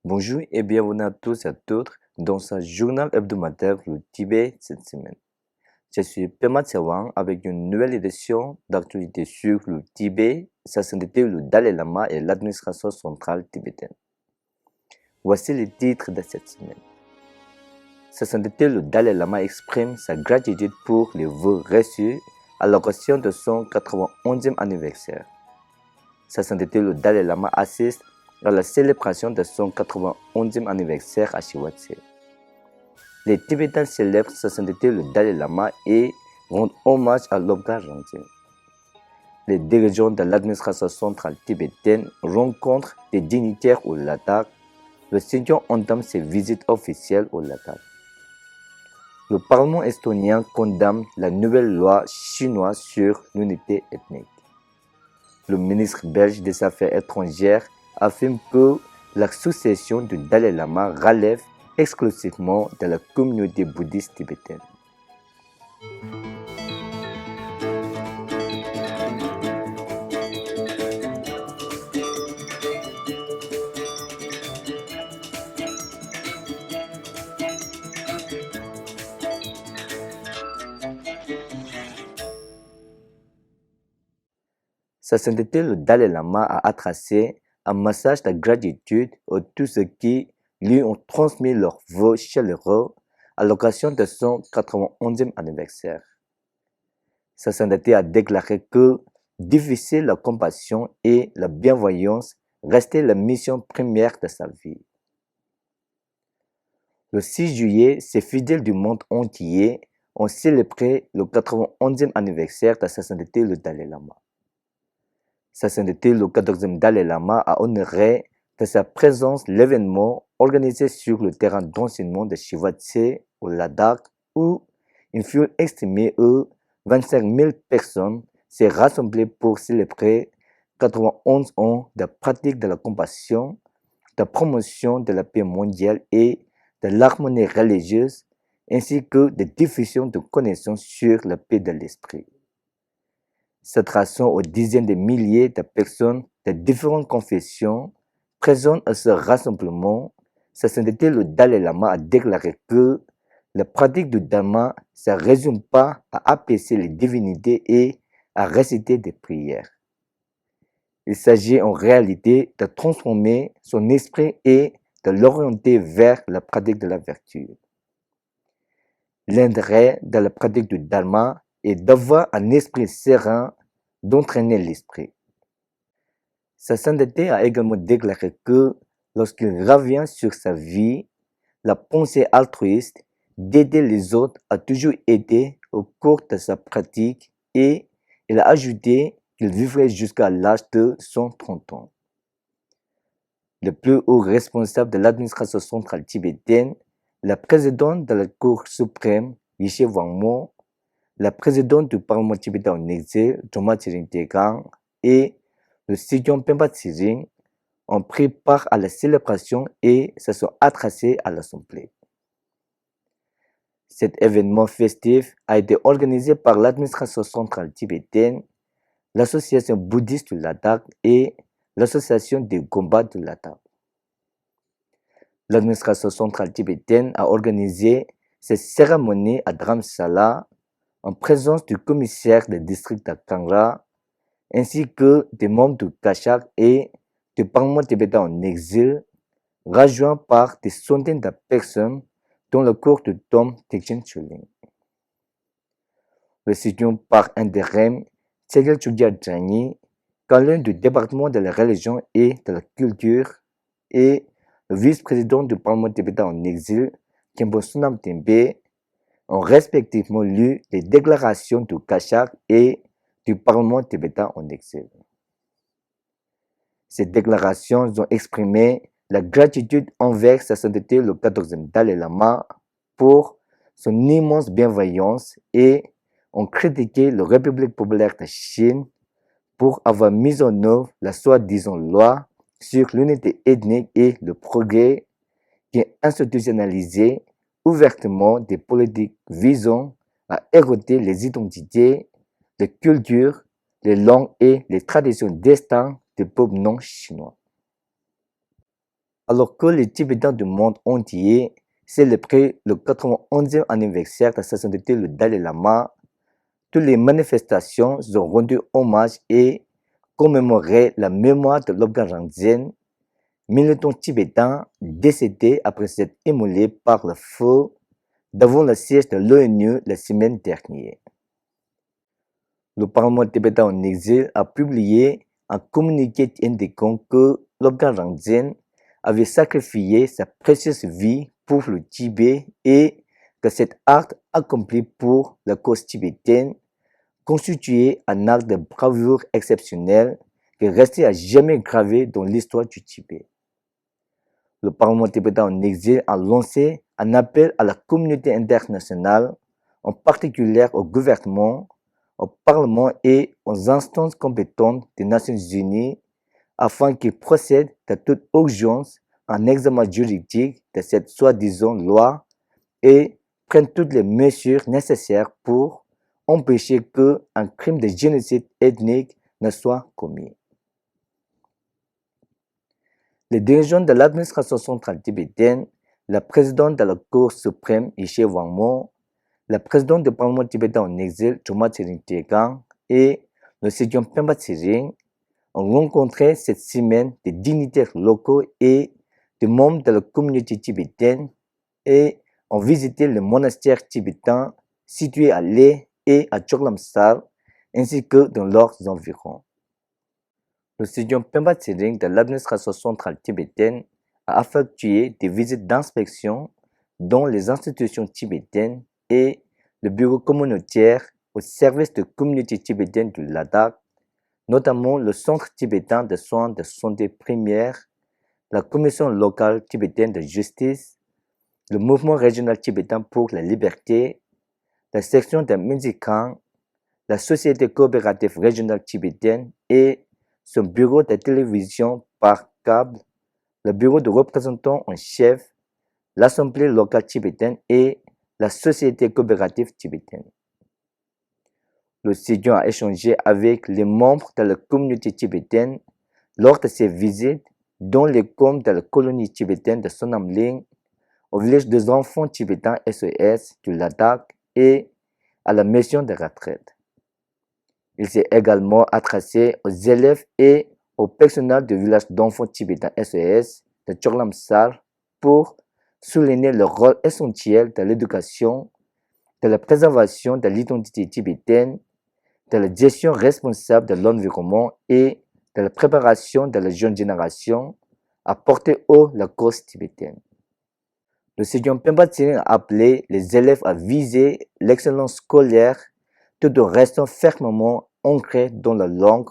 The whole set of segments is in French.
Bonjour et bienvenue à tous et à toutes dans ce journal hebdomadaire Le Tibet cette semaine. Je suis Pema Tsewang avec une nouvelle édition d'actualité sur le Tibet, sa sainteté, le Dalai Lama et l'administration centrale tibétaine. Voici les titres de cette semaine. Sa sainteté, le Dalai Lama exprime sa gratitude pour les vœux reçus à l'occasion de son 91e anniversaire. Sa sainteté, le Dalai Lama assiste à la célébration de son 91e anniversaire à Shiwatse. Les Tibétains célèbrent sa sainteté le Dalai Lama et rendent hommage à Lobga Rinpoche. Les dirigeants de l'administration centrale tibétaine rencontrent des dignitaires au Ladakh. Le Seigneur entame ses visites officielles au Ladakh. Le Parlement estonien condamne la nouvelle loi chinoise sur l'unité ethnique. Le ministre belge des Affaires étrangères affirme que la succession du Dalai Lama relève exclusivement de la communauté bouddhiste tibétaine. Sa sainteté le Dalai Lama a adressé un message de gratitude à tous ceux qui lui ont transmis leurs vœux chaleureux à l'occasion de son 91e anniversaire. Sa sainteté a déclaré que diffuser la compassion et la bienveillance restait la mission première de sa vie. Le 6 juillet, ses fidèles du monde entier ont célébré le 91e anniversaire de sa sainteté le Dalai Lama. Sa sainteté le 14e Dalai Lama a honoré de sa présence l'événement organisé sur le terrain d'enseignement de Shivatse au Ladakh où une foule estimée de 25 000 personnes s'est rassemblée pour célébrer 91 ans de pratique de la compassion, de promotion de la paix mondiale et de l'harmonie religieuse, ainsi que de diffusion de connaissances sur la paix de l'esprit. S'adressant aux dizaines de milliers de personnes de différentes confessions présentes à ce rassemblement, Sa Sainteté le Dalai Lama a déclaré que la pratique du Dharma ne se résume pas à apaiser les divinités et à réciter des prières. Il s'agit en réalité de transformer son esprit et de l'orienter vers la pratique de la vertu. L'intérêt de la pratique du Dharma est d'avoir un esprit serein, d'entraîner l'esprit. Sa sainteté a également déclaré que lorsqu'il revient sur sa vie, la pensée altruiste d'aider les autres a toujours été au cours de sa pratique et il a ajouté qu'il vivrait jusqu'à l'âge de 130 ans. Le plus haut responsable de l'administration centrale tibétaine, la présidente de la Cour suprême, Yishe Wangmo, la présidente du Parlement tibétain en exil, Joma Tshering et le Sigyong Pemba Tsering ont pris part à la célébration et se sont adressés à l'Assemblée. Cet événement festif a été organisé par l'administration centrale tibétaine, l'association bouddhiste du Ladakh et l'association des combats du Ladakh. L'administration centrale tibétaine a organisé cette cérémonie à Dharamsala en présence du commissaire du district de Kangra ainsi que des membres du Kashak et du Parlement tibétain en exil, rejoints par des centaines de personnes dans le cours du Dom Tekchen Choling. Le Sigyong par intérim, Tségel Chugya Djani, câlin du département de la religion et de la culture, et le vice-président du Parlement tibétain en exil, Khenpo Sonam Tembe, ont respectivement lu les déclarations du Kashak et du Parlement tibétain en exil. Ces déclarations ont exprimé la gratitude envers Sa Sainteté le 14e Dalai Lama pour son immense bienveillance et ont critiqué la République populaire de Chine pour avoir mis en œuvre la soi-disant loi sur l'unité ethnique et le progrès qui a institutionnalisé ouvertement des politiques visant à éroder les identités, les cultures, les langues et les traditions distinctes des peuples non chinois. Alors que les Tibétains du monde entier célébraient le 91e anniversaire de l'assassinat du Dalai Lama, toutes les manifestations ont rendu hommage et commémoré la mémoire de Lobgang Ringzhen, militant tibétain décédé après s'être immolé par le feu devant le siège de l'ONU la semaine dernière. Le Parlement tibétain en exil a publié un communiqué indiquant que Lobgang Ringzhen avait sacrifié sa précieuse vie pour le Tibet et que cet acte accompli pour la cause tibétaine constituait un acte de bravoure exceptionnel qui est resté à jamais gravé dans l'histoire du Tibet. Le Parlement tibétain en exil a lancé un appel à la communauté internationale, en particulier au gouvernement, au Parlement et aux instances compétentes des Nations Unies, afin qu'ils procèdent de toute urgence à un examen juridique de cette soi-disant loi et prennent toutes les mesures nécessaires pour empêcher qu'un crime de génocide ethnique ne soit commis. Les dirigeants de l'administration centrale tibétaine, la présidente de la Cour suprême, Yishe Wangmo, la présidente du Parlement tibétain en exil, Choma Tsering Tegang, et le Sejong Pemba Tsering ont rencontré cette semaine des dignitaires locaux et des membres de la communauté tibétaine et ont visité le monastère tibétain situé à Leh et à Choglamsar, ainsi que dans leurs environs. Le Sejong Pemba Tsering de l'administration centrale tibétaine a effectué des visites d'inspection dans les institutions tibétaines et le bureau communautaire au service de communauté tibétaine du Ladakh, notamment le Centre tibétain de soins de santé primaire, la Commission locale tibétaine de justice, le Mouvement régional tibétain pour la liberté, la section de Minzikang, la Société coopérative régionale tibétaine et son bureau de télévision par câble, le bureau de représentant en chef, l'Assemblée locale tibétaine et la Société coopérative tibétaine. Le Sejong a échangé avec les membres de la communauté tibétaine lors de ses visites dans les coms de la colonie tibétaine de Sonamling, au village des enfants tibétains SOS du Ladakh et à la maison de retraite. Il s'est également adressé aux élèves et au personnel du village d'enfants tibétains SOS de Choglamsar pour souligner le rôle essentiel de l'éducation, de la préservation de l'identité tibétaine, de la gestion responsable de l'environnement et de la préparation de la jeune génération à porter haut la cause tibétaine. Le Sejong Pemba Tsering a appelé les élèves à viser l'excellence scolaire tout en restant fermement ancrés dans la langue,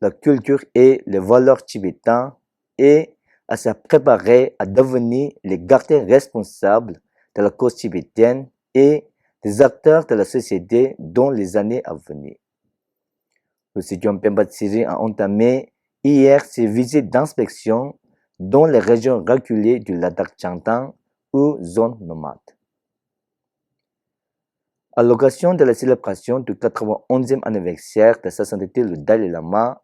la culture et les valeurs tibétaines et à se préparer à devenir les gardiens responsables de la cause tibétaine et des acteurs de la société dans les années à venir. Le Sejong Pemba Tsering a entamé hier ses visites d'inspection dans les régions reculées du Ladakh Changtang ou zones nomades. À l'occasion de la célébration du 91e anniversaire de l'assassinat du Dalai Lama,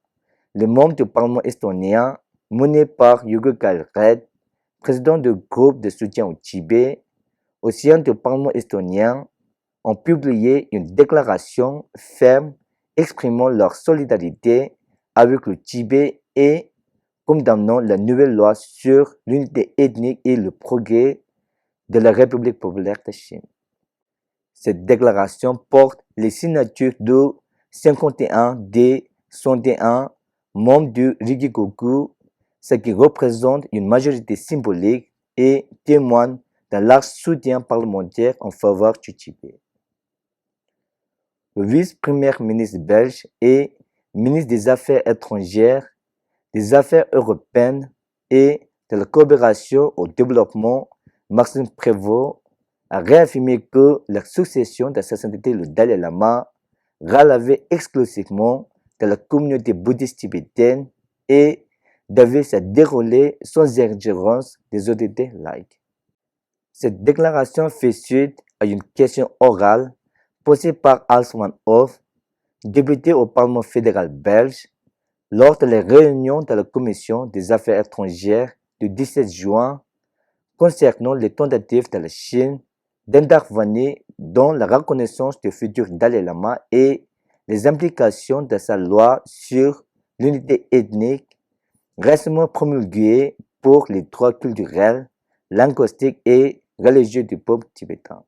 les membres du Parlement estonien, menés par Hugo Kallred, président du groupe de soutien au Tibet, au sein du Parlement estonien, ont publié une déclaration ferme exprimant leur solidarité avec le Tibet et condamnant la nouvelle loi sur l'unité ethnique et le progrès de la République populaire de Chine. Cette déclaration porte les signatures de 51 des 101 membres du Rigigoku, ce qui représente une majorité symbolique et témoigne d'un large soutien parlementaire en faveur du Tibet. Le vice-premier ministre belge et ministre des Affaires étrangères, des Affaires européennes et de la coopération au développement, Maxime Prévost, a réaffirmé que la succession d'assassinat le Dalai Lama relevait exclusivement de la communauté bouddhiste tibétaine et devait se dérouler sans ingérence des autorités laïques. Cette déclaration fait suite à une question orale posée par Hans van Hoof, député au Parlement fédéral belge, lors de la réunion de la Commission des Affaires étrangères du 17 juin concernant les tentatives de la Chine d'intervenir dans la reconnaissance du futur Dalai Lama et les implications de sa loi sur l'unité ethnique récemment promulguée pour les droits culturels, linguistiques et religieux du peuple tibétain.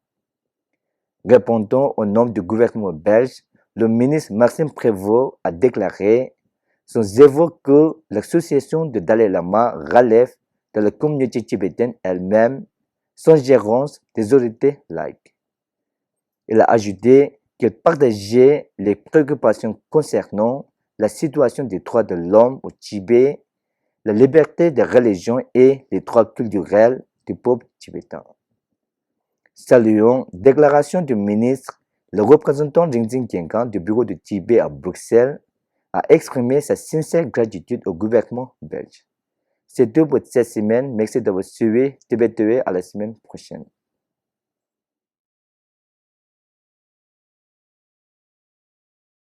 Répondant au nom du gouvernement belge, le ministre Maxime Prévost a déclaré sans évoquer que l'association de Dalai Lama relève de la communauté tibétaine elle-même, sans gérance des autorités laïques. Il a ajouté qu'il partageait les préoccupations concernant la situation des droits de l'homme au Tibet, la liberté de religion et les droits culturels du peuple tibétain. Saluant déclaration du ministre, le représentant Rinzing Gengan du bureau de Tibet à Bruxelles a exprimé sa sincère gratitude au gouvernement belge. C'est tout pour cette semaine. Merci d'avoir suivi Tibet TV à la semaine prochaine.